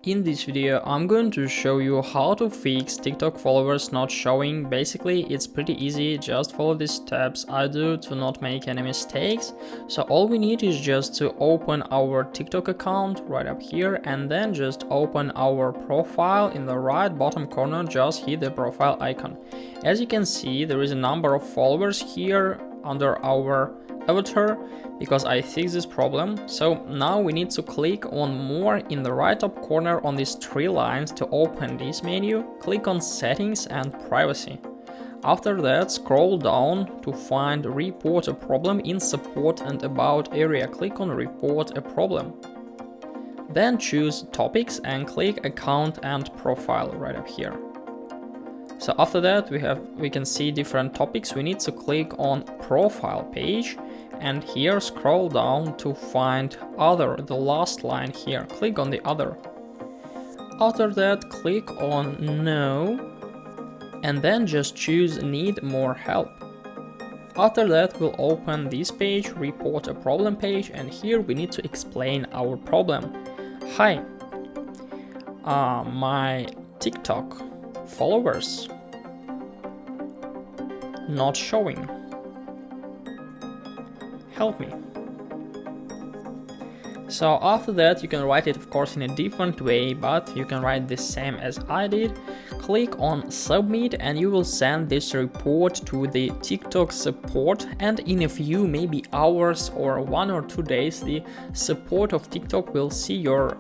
In this video, I'm going to show you how to fix TikTok followers not showing. Basically, it's pretty easy, just follow the steps I do to not make any mistakes. So all we need is just to open our TikTok account right up here and then just open our profile in the right bottom corner, just hit the profile icon. As you can see, there is a number of followers here under our avatar because I fixed this problem. So now we need to click on more in the right top corner on these three lines to open this menu. Click on settings and privacy. After that, scroll down to find report a problem in support and about area. Click on report a problem. Then choose topics and click account and profile right up here. So after that we can see different topics. We need to click on profile page and here scroll down to find other, the last line here. Click on the other. After that click on no and then just choose need more help. After that we'll open this page, report a problem page, and here we need to explain our problem. Hi, my TikTok followers not showing. Help me. So after that you can write it of course in a different way, but you can write the same as I did. Click on submit and you will send this report to the TikTok support, and in a few maybe hours or 1 or 2 days the support of TikTok will see your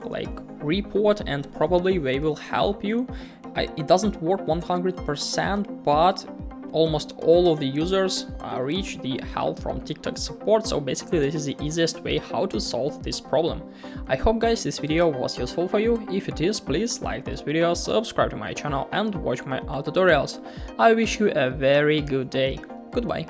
report and probably they will help you. It doesn't work 100%, but almost all of the users reach the help from TikTok support. So basically this is the easiest way how to solve this problem. I hope guys this video was useful for you. If it is, please like this video, subscribe to my channel and watch my tutorials. I wish you a very good day. Goodbye.